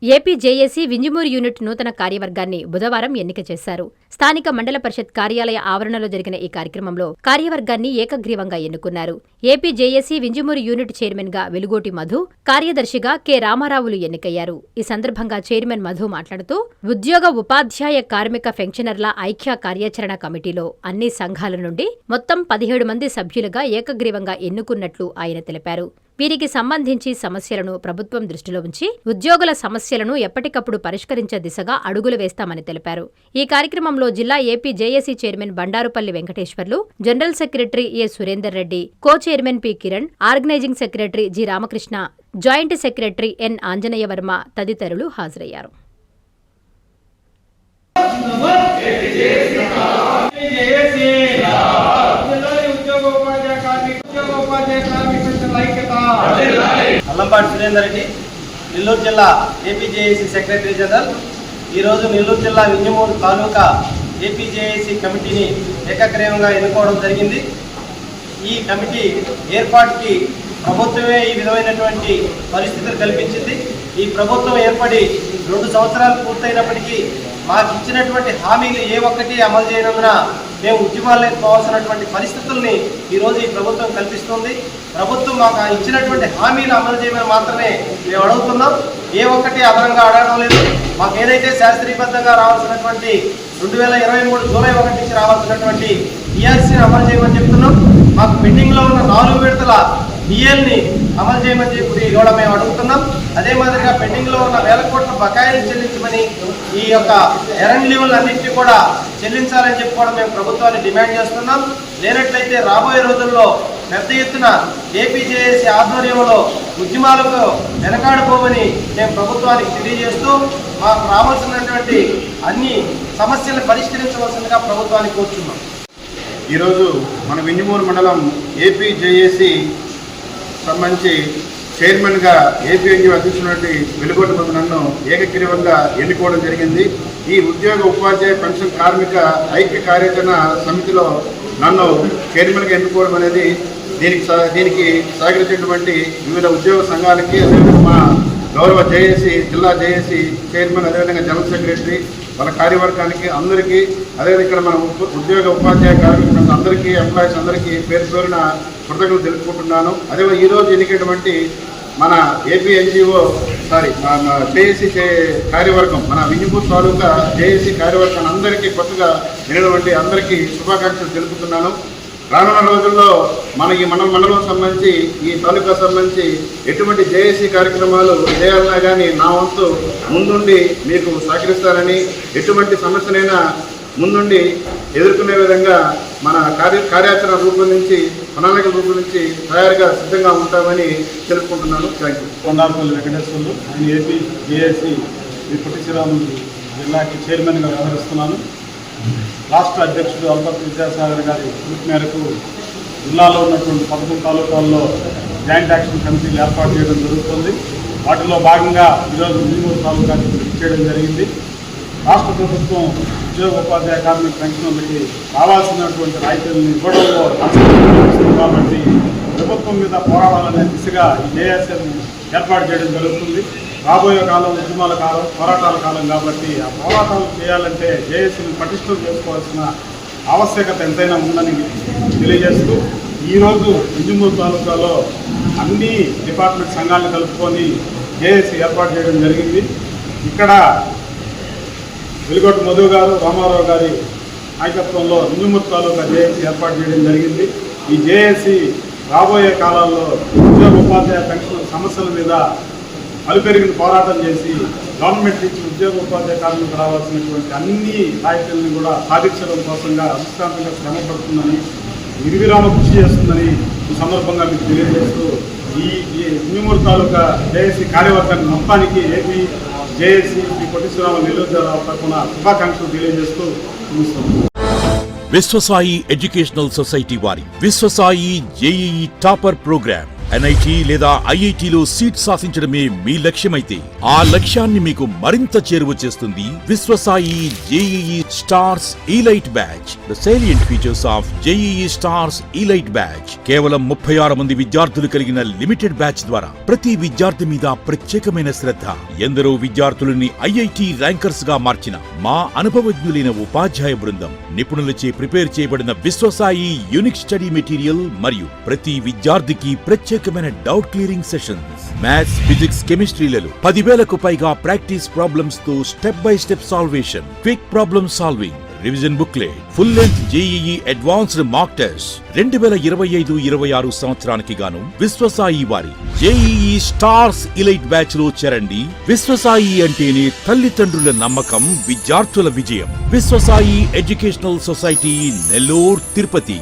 AP JAC Vinjamuru unit నూతన కార్యవర్గాన్ని బుధవారం ఎన్నిక చేశారు. స్థానిక మండల పరిషత్ కార్యాలయ ఆవరణలో జరిగిన ఈ కార్యక్రమంలో కార్యవర్గాన్ని ఏకగ్రీవంగా ఎన్నుకున్నారు. AP JAC Vinjamuru unit chairman గా వెలుగోటి మధు, కార్యదర్శిగా కె రామారావులు ఎన్నికయ్యారు. ఈ సందర్భంగా చైర్మన్ మధు మాట్లాడుతూ ఉద్యోగ ఉపాధ్యాయ కార్మిక పెన్షనర్ల ఐక్య కార్యాచరణ కమిటీలో అన్ని సంఘాల నుండి మొత్తం 17 మంది సభ్యులుగా ఏకగ్రీవంగా ఎన్నుకున్నట్లు ఆయన తెలిపారు. వీరికి సంబంధించి సమస్యలను ప్రభుత్వం దృష్టిలో ఉంచి ఉద్యోగుల సమస్యలను ఎప్పటికప్పుడు పరిష్కరించే దిశగా అడుగులు వేస్తామని తెలిపారు. ఈ కార్యక్రమంలో జిల్లా AP JAC chairman Bandarupalli Venkateswarlu, general secretary A Surender Reddy, co chairman P Kiran, organising secretary G Ramakrishna, joint secretary N Anjaneya Varma తదితరులు హాజరయ్యారు. అల్లంపాటి సురేందర్ రెడ్డి, నెల్లూరు జిల్లా ఏపీజేఏసీ సెక్రటరీ జనరల్. ఈరోజు నెల్లూరు జిల్లా వింజమూరు తాలూకా ఏపీజేఏసీ కమిటీని ఏకగ్రీవంగా ఎన్నుకోవడం జరిగింది. ఈ కమిటీ ఏర్పాటుకి ప్రభుత్వమే ఈ విధమైనటువంటి పరిస్థితులు కల్పించింది. ఈ ప్రభుత్వం ఏర్పడి 2 సంవత్సరాలు పూర్తయినప్పటికీ మాకు ఇచ్చినటువంటి హామీలు ఏ ఒక్కటి అమలు చేయనందున మేము ఉద్యమాలకు పోవాల్సినటువంటి పరిస్థితుల్ని ఈరోజు ఈ ప్రభుత్వం కల్పిస్తుంది. ప్రభుత్వం మాకు ఇచ్చినటువంటి హామీలు అమలు చేయమని మాత్రమే మేము అడుగుతున్నాం. ఏ ఒక్కటి అదనంగా అడగడం లేదు. మాకు ఏదైతే శాస్త్రీయబద్ధంగా రావాల్సినటువంటి 2023 జూలై 1 నుంచి రావాల్సినటువంటి ఈఆర్సీని అమలు చేయమని చెప్తున్నాం. మాకు పెండింగ్లో ఉన్న 4 విడతల డిఎల్ని అమలు చేయమని చెప్పి కూడా మేము అడుగుతున్నాం. అదే మాదిరిగా పెండింగ్లో ఉన్న 1000 కోట్ల బకాయిలు చెల్లించమని, ఈ యొక్క ఎరండ్ లీవులు అన్నింటినీ కూడా చెల్లించాలని చెప్పి కూడా మేము ప్రభుత్వాన్ని డిమాండ్ చేస్తున్నాం. లేనట్లయితే రాబోయే రోజుల్లో పెద్ద ఎత్తున ఏపీజేఏసీ ఆధ్వర్యంలో ఉద్యమాలకు వెనకాడిపోమని మేము ప్రభుత్వానికి తెలియజేస్తూ మాకు రావాల్సినటువంటి అన్ని సమస్యలను పరిష్కరించవలసిందిగా ప్రభుత్వానికి కోరుతున్నాం. ఈరోజు మన వింజమూరు మండలం ఏపీజేఏసీ సంబంధించి చైర్మన్గా ఏపీఎన్జీ అధ్యక్షుడు వెలుగోటి మధు నన్ను ఏకగ్రీవంగా ఎన్నుకోవడం జరిగింది. ఈ ఉద్యోగ ఉపాధ్యాయ పెన్షన్ కార్మిక ఐక్య కార్యాచరణ సమితిలో నన్ను చైర్మన్గా ఎన్నుకోవడం అనేది దీనికి సహకరించినటువంటి వివిధ ఉద్యోగ సంఘాలకి, అదేవిధంగా మా గౌరవ జేఏసీ జిల్లా జేఏసీ చైర్మన్, అదేవిధంగా జనరల్ సెక్రటరీ, వాళ్ళ కార్యవర్గానికి అందరికీ, అదేవిధంగా ఇక్కడ మన ఉద్యోగ ఉపాధ్యాయ కార్మికులకు అందరికీ, ఎంప్లాయీస్ అందరికీ పేరు పేరున కృతజ్ఞతలు తెలుపుకుంటున్నాను. అదేవిధంగా ఈరోజు ఎన్నికటువంటి మన ఏపీ ఎన్జిఓ జేఏసీ కార్యవర్గం, మన వింజమూరు తాలూకా జేఏసీ కార్యవర్గం అందరికీ కొత్తగా ఎన్నికటువంటి అందరికీ శుభాకాంక్షలు తెలుపుతున్నాను. రానున్న రోజుల్లో మన ఈ మండలం సంబంధించి, ఈ తాలూకా సంబంధించి ఎటువంటి జేఏసీ కార్యక్రమాలు చేయాలన్నా కానీ నా వంతు ముందుండి మీకు సహకరిస్తారని, ఎటువంటి సమస్యనైనా ముందుండి ఎదుర్కొనే విధంగా మన కార్యాచరణ రూపొందించి, ప్రణాళికలు రూపొందించి తయారుగా సిద్ధంగా ఉంటామని తెలుపుకుంటున్నాను. Thank you. కొండాపల్లి వెంకటేశ్వర్లు, నేను ఏపీ జేఏసీ పొట్టి శ్రీరాములు జిల్లాకి చైర్మన్గా వ్యవహరిస్తున్నాను. రాష్ట్ర అధ్యక్షుడు అల్పత్ విద్యాసాగర్ గారి పిలుపు మేరకు జిల్లాలో ఉన్నటువంటి 11 తాలూకాల్లో జాయింట్ యాక్షన్ కమిటీలు ఏర్పాటు చేయడం జరుగుతుంది. వాటిలో భాగంగా ఈరోజు వింజమూరు తాలూకాకి చేయడం జరిగింది. రాష్ట్ర ప్రభుత్వం ఉద్యోగ ఉపాధ్యాయ కార్మిక పెన్షన్లకి రావాల్సినటువంటి రాయితీలను ఇవ్వడంలో కాబట్టి ప్రభుత్వం మీద పోరాడాలనే దిశగా ఈ జేఏసీని ఏర్పాటు చేయడం జరుగుతుంది. రాబోయే కాలం ఉద్యమాల కాలం, పోరాటాల కాలం కాబట్టి ఆ పోరాటాలు చేయాలంటే జేఏసీని పటిష్టం చేసుకోవాల్సిన ఆవశ్యకత ఎంతైనా ఉందని తెలియజేస్తూ ఈరోజు వింజమూరు తాలూకాలో అన్ని డిపార్ట్మెంట్ సంఘాలను కలుపుకొని జేఏసీ ఏర్పాటు చేయడం జరిగింది. ఇక్కడ వెలుగోటి మధు గారు, రామారావు గారి నాయకత్వంలో వింజమూరు తాలూకా జేఏసీ ఏర్పాటు చేయడం జరిగింది. ఈ జేఏసీ రాబోయే కాలాల్లో ఉద్యోగ ఉపాధ్యాయ పెన్షన్ సమస్యల మీద అలుపెరిగిన పోరాటం చేసి గవర్నమెంట్ నుంచి ఉద్యోగ ఉపాధ్యాయ కార్మికులకు రావాల్సినటువంటి అన్ని రాయితీలను కూడా సాధించడం కోసంగా విశ్రాంతంగా శ్రమపడుతుందని, నిర్విరామ కృషి చేస్తుందని ఈ సందర్భంగా మీకు తెలియజేస్తూ ఈ వింజమూరు తాలూకా జేఏసీ కార్యవర్గాన్ని మొత్తానికి ఏపీ జేఏసీ పొట్టి శ్రీరాములు నెల్లూరు జిల్లా తరఫున శుభాకాంక్షలు తెలియజేస్తూ ముగిస్తున్నాను. విశ్వసాయి ఎడ్యుకేషనల్ సొసైటీ వారి Vishwasai JEE topper program NIT లేదా IITలో సీట్ సాధించడమే మీ లక్ష్యమైతే ఆ లక్ష్యాన్ని మీకు మరింత చేరువ చేస్తుంది Viswasai JEE stars elite batch. The salient features of JEE stars elite batch. కేవలం 36 మంది విద్యార్థులు కలిగిన లిమిటెడ్ బ్యాచ్ ద్వారా ప్రతి విద్యార్థి మీద ప్రత్యేకమైన శ్రద్ధ, ఎందరో విద్యార్థులని IIT ర్యాంకర్స్ గా మార్చిన మా అనుభవజ్ఞులైన ఉపాధ్యాయ బృందం, నిపుణులచే ప్రిపేర్ చేయబడిన విశ్వసాయి యూనిక్ స్టడీ మెటీరియల్ మరియు ప్రతి విద్యార్థికి ప్రత్యేకమైన doubt clearing sessions, maths, physics, కెమిస్ట్రీలలో 10,000కు పైగా ప్రాక్టీస్ ప్రాబ్లమ్స్ తో step by step salvation, quick problem solving, revision booklet, full length JEE advanced mock test. 2025-26 సంవత్సరానికి గాను విశ్వసాయి వారి JEE స్టార్స్ ఎలైట్ బ్యాచ్ లో చేరండి. విశ్వసాయి అంటేనే తల్లిదండ్రుల నమ్మకం, విద్యార్థుల విజయం. Viswasai educational society, Nellore, Tirupati.